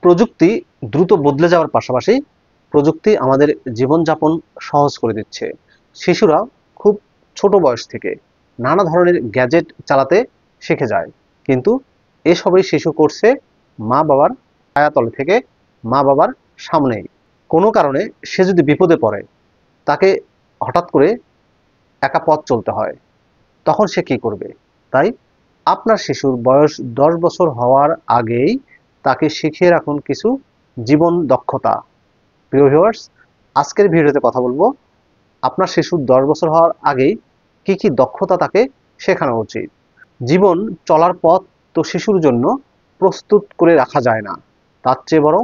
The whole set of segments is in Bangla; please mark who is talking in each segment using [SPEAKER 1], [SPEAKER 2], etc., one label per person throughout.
[SPEAKER 1] প্রযুক্তি দ্রুত বদলে যাওয়ার পাশাপাশি প্রযুক্তি আমাদের জীবনযাপন সহজ করে দিচ্ছে। শিশুরা খুব ছোট বয়স থেকে নানা ধরনের গ্যাজেট চালাতে শিখে যায়, কিন্তু এসবই শিশু করছে মা বাবার ছায়াতলে থেকে, মা বাবার সামনেই। কোনো কারণে সে যদি বিপদে পড়ে, তাকে হঠাৎ করে একা পথ চলতে হয়, তখন সে কি করবে? তাই আপনার শিশুর বয়স 10 বছর হওয়ার আগেই তাকে শিখিয়ে রাখুন কিছু জীবন দক্ষতা। প্রিয় ভিউয়ার্স, আজকের ভিডিওতে কথা বলবো আপনার শিশুর 10 বছর হওয়ার আগেই কি কি দক্ষতা তাকে শেখানো উচিত। জীবন চলার পথ তো শিশুর জন্য প্রস্তুত করে রাখা যায় না, তার চেয়ে বরং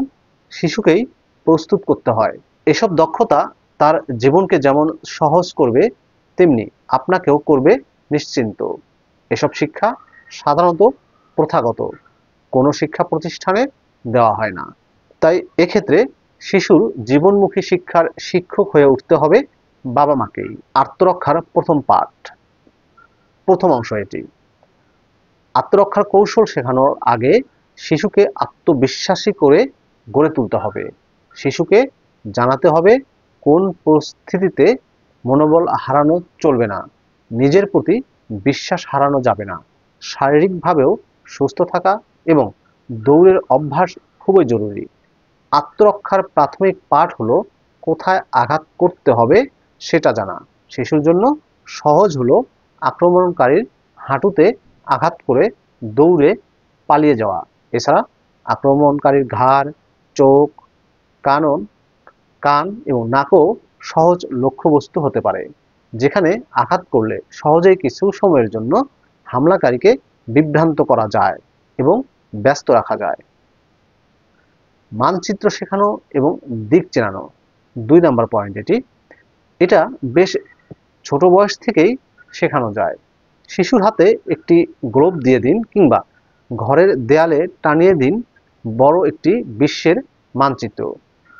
[SPEAKER 1] শিশুকেই প্রস্তুত করতে হয়। এসব দক্ষতা তার জীবনকে যেমন সহজ করবে, তেমনি আপনাকেও করবে নিশ্চিন্ত। এসব শিক্ষা সাধারণত প্রথাগত কোনো শিক্ষা প্রতিষ্ঠানে দেওয়া হয় না। তাই এক্ষেত্রে শিশুর জীবনমুখী শিক্ষার শিক্ষক হয়ে উঠতে হবে বাবা মাকেই। আত্মরক্ষার প্রথম পাঠ, প্রথম অংশ এটি। আত্মরক্ষার কৌশল শেখানোর আগে শিশুকে আত্মবিশ্বাসী করে গড়ে তুলতে হবে। শিশুকে জানাতে হবে কোন পরিস্থিতিতে মনোবল হারানো চলবে না, নিজের প্রতি বিশ্বাস হারানো যাবে না, শারীরিকভাবেও সুস্থ থাকা এবং দৌড়ের অভ্যাস খুবই জরুরি। আত্মরক্ষার প্রাথমিক পাঠ হলো কোথায় আঘাত করতে হবে সেটা জানা। শিশুর জন্য সহজ হলো আক্রমণকারীর হাঁটুতে আঘাত করে দৌড়ে পালিয়ে যাওয়া। এছাড়া আক্রমণকারীর ঘাড়, চোখ, কান এবং নাকও সহজ লক্ষ্যবস্তু হতে পারে, যেখানে আঘাত করলে সহজেই কিছু সময়ের জন্য হামলাকারীকে বিভ্রান্ত করা যায় এবং ব্যস্ত রাখা যায়। মানচিত্র শেখানো এবং দিক চেনানো, 2 নম্বর পয়েন্ট এটি। এটা বেশ ছোট বয়স থেকেই শেখানো যায়। শিশুর হাতে একটি গ্লোব দিয়ে দিন কিংবা ঘরের দেয়ালে টানিয়ে দিন বড় একটি বিশ্বের মানচিত্র।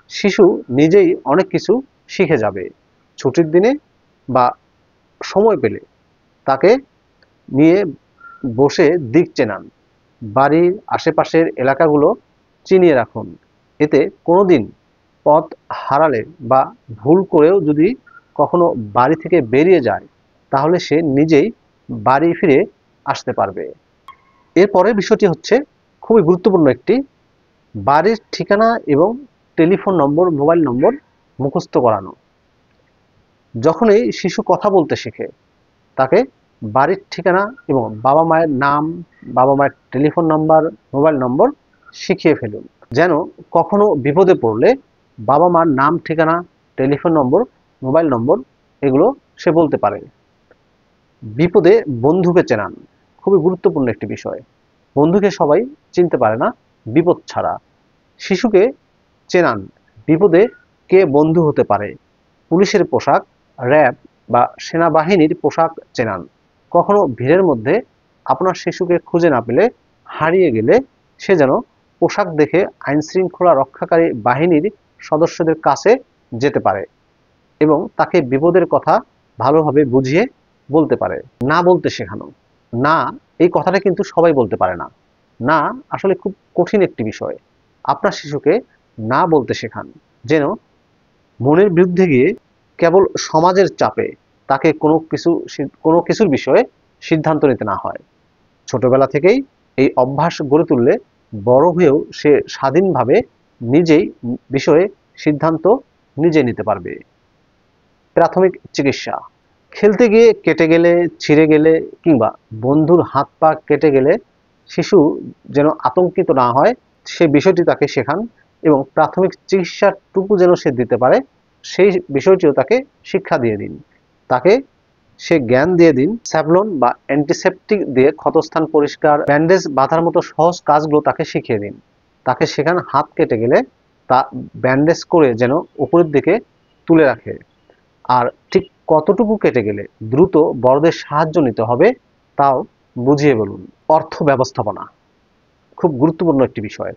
[SPEAKER 1] শিশু নিজেই অনেক কিছু শিখে যাবে। ছুটির দিনে বা সময় পেলে তাকে নিয়ে বসে দিক চেনান, বাড়ির আশেপাশের এলাকাগুলো চিনিয়ে রাখুন। এতে কোনোদিন পথ হারালে বা ভুল করেও যদি কখনো বাড়ি থেকে বেরিয়ে যায়, তাহলে সে নিজেই বাড়ি ফিরে আসতে পারবে। এরপরের বিষয়টি হচ্ছে খুবই গুরুত্বপূর্ণ একটি, বাড়ির ঠিকানা এবং টেলিফোন নম্বর, মোবাইল নম্বর মুখস্থ করানো। যখনই শিশু কথা বলতে শেখে, তাকে বাড়ির ঠিকানা এবং বাবা মায়ের নাম, বাবা মায়ের টেলিফোন নাম্বার, মোবাইল নম্বর শিখিয়ে ফেলুন, যেন কখনো বিপদে পড়লে বাবা মার নাম, ঠিকানা, টেলিফোন নম্বর, মোবাইল নম্বর এগুলো সে বলতে পারে। বিপদে বন্ধুকে চেনান, খুবই গুরুত্বপূর্ণ একটি বিষয়। বন্ধুকে সবাই চিনতে পারে না বিপদ ছাড়া। শিশুকে চেনান বিপদে কে বন্ধু হতে পারে। পুলিশের পোশাক, র্যাব বা সেনাবাহিনীর পোশাক চেনান। কখনো ভিড়ের মধ্যে আপনার শিশুকে খুঁজে না পেলে, হারিয়ে গেলে সে যেন পোশাক দেখে আইন শৃঙ্খলা রক্ষাকারী বাহিনীর সদস্যদের কাছে যেতে পারে এবং তাকে বিপদের কথা ভালোভাবে বুঝিয়ে বলতে পারে। না বলতে শেখানো, না এই কথাটা কিন্তু সবাই বলতে পারে না। না আসলে খুব কঠিন একটি বিষয়। আপনার শিশুকে না বলতে শেখান, যেন মনের বিরুদ্ধে গিয়ে কেবল সমাজের চাপে তাকে কোনো কিছুর বিষয়ে সিদ্ধান্ত নিতে না হয়। ছোটবেলা থেকেই এই অভ্যাস গড়ে তুললে বড় হয়েও সে স্বাধীনভাবে নিজেই বিষয়ে সিদ্ধান্ত নিজে নিতে পারবে। প্রাথমিক চিকিৎসা, খেলতে গিয়ে কেটে গেলে, ছিঁড়ে গেলে কিংবা বন্ধুর হাত পা কেটে গেলে শিশু যেন আতঙ্কিত না হয়, সে বিষয়টি তাকে শেখান এবং প্রাথমিক চিকিৎসাটুকু যেন সে দিতে পারে, সেই বিষয়টিও তাকে শিক্ষা দিয়ে দিন। তাকে সে জ্ঞান দিয়ে দিন। স্যাভলন বা অ্যান্টিসেপটিক দিয়ে ক্ষতস্থান পরিষ্কার, ব্যান্ডেজ বাঁধার মতো সহজ কাজগুলো তাকে শিখিয়ে দিন। তাকে শেখান হাত কেটে গেলে তা ব্যান্ডেজ করে যেন উপরের দিকে তুলে রাখে, আর ঠিক কতটুকু কেটে গেলে দ্রুত বড়দের সাহায্য নিতে হবে তাও বুঝিয়ে বলুন। অর্থ ব্যবস্থাপনা, খুব গুরুত্বপূর্ণ একটি বিষয়।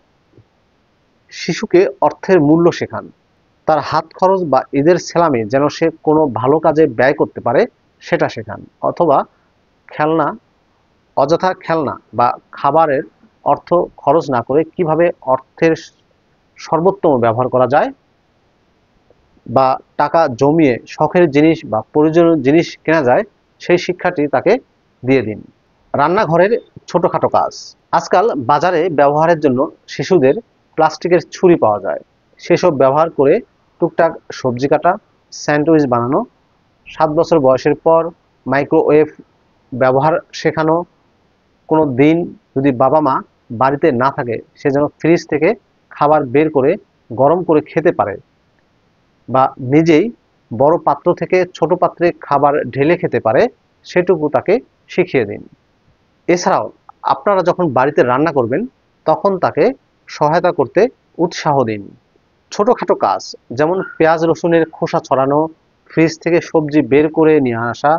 [SPEAKER 1] শিশুকে অর্থের মূল্য শেখান। তার হাত খরচ বা ঈদের সেলামি যেন সে কোনো ভালো কাজে ব্যয় করতে পারে সেটা শেখান। অথবা খেলনা, অযথা খেলনা বা খাবারের অর্থ খরচ না করে কিভাবে অর্থের সর্বোত্তম ব্যবহার করা যায়, বা টাকা জমিয়ে শখের জিনিস বা প্রয়োজনীয় জিনিস কেনা যায়, সেই শিক্ষাটি তাকে দিয়ে দিন। রান্নাঘরের ছোটখাটো কাজ। আজকাল বাজারে ব্যবহারের জন্য শিশুদের প্লাস্টিকের ছুরি পাওয়া যায়। সেসব ব্যবহার করে টুকটাক সবজি কাটা, স্যান্ডউইচ বানানো, 7 বছর বয়সের পর মাইক্রোওয়েভ ব্যবহার শেখানো। কোনো দিন যদি বাবা মা বাড়িতে না থাকে, সে যেন ফ্রিজ থেকে খাবার বের করে গরম করে খেতে পারে, বা নিজেই বড় পাত্র থেকে ছোট পাত্রে খাবার ঢেলে খেতে পারে, সেটুকু তাকে শিখিয়ে দিন। এছাড়াও আপনারা যখন বাড়িতে রান্না করবেন, তখন তাকে সহায়তা করতে উৎসাহ দিন। ছোটখাটো কাজ, যেমন পেঁয়াজ রসুনের খোসা ছড়ানো, ফ্রিজ থেকে সবজি বের করে নিয়ে আসা,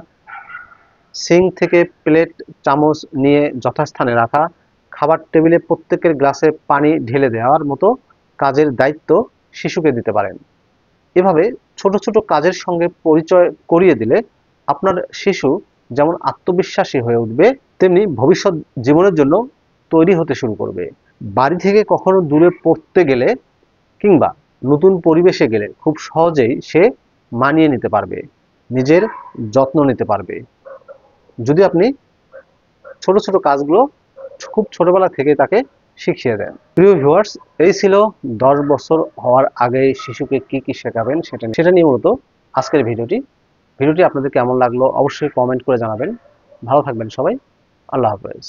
[SPEAKER 1] সিঙ্ক থেকে প্লেট চামচ নিয়ে যথাস্থানে রাখা, খাবার টেবিলে প্রত্যেকের গ্লাসে পানি ঢেলে দেওয়ার মতো কাজের দায়িত্ব শিশুকে দিতে পারেন। এভাবে ছোট ছোট কাজের সঙ্গে পরিচয় করিয়ে দিলে আপনার শিশু যেমন আত্মবিশ্বাসী হয়ে উঠবে, তেমনি ভবিষ্যৎ জীবনের জন্য তৈরি হতে শুরু করবে। বাড়ি থেকে কখনো দূরে পড়তে গেলে কিংবা নতুন পরিবেশে গেলে খুব সহজেই সে মানিয়ে নিতে পারবে, নিজের যত্ন নিতে পারবে, যদি আপনি ছোট ছোট কাজগুলো খুব ছোটবেলা থেকে তাকে শিখিয়ে দেন। প্রিয় ভিউয়ার্স, এই ছিল 10 বছর হওয়ার আগে শিশুকে কি কি শেখাবেন সেটা নিয়ে মূলত আজকের ভিডিওটি আপনাদের কেমন লাগলো অবশ্যই কমেন্ট করে জানাবেন। ভালো থাকবেন সবাই। আল্লাহ হাফেজ।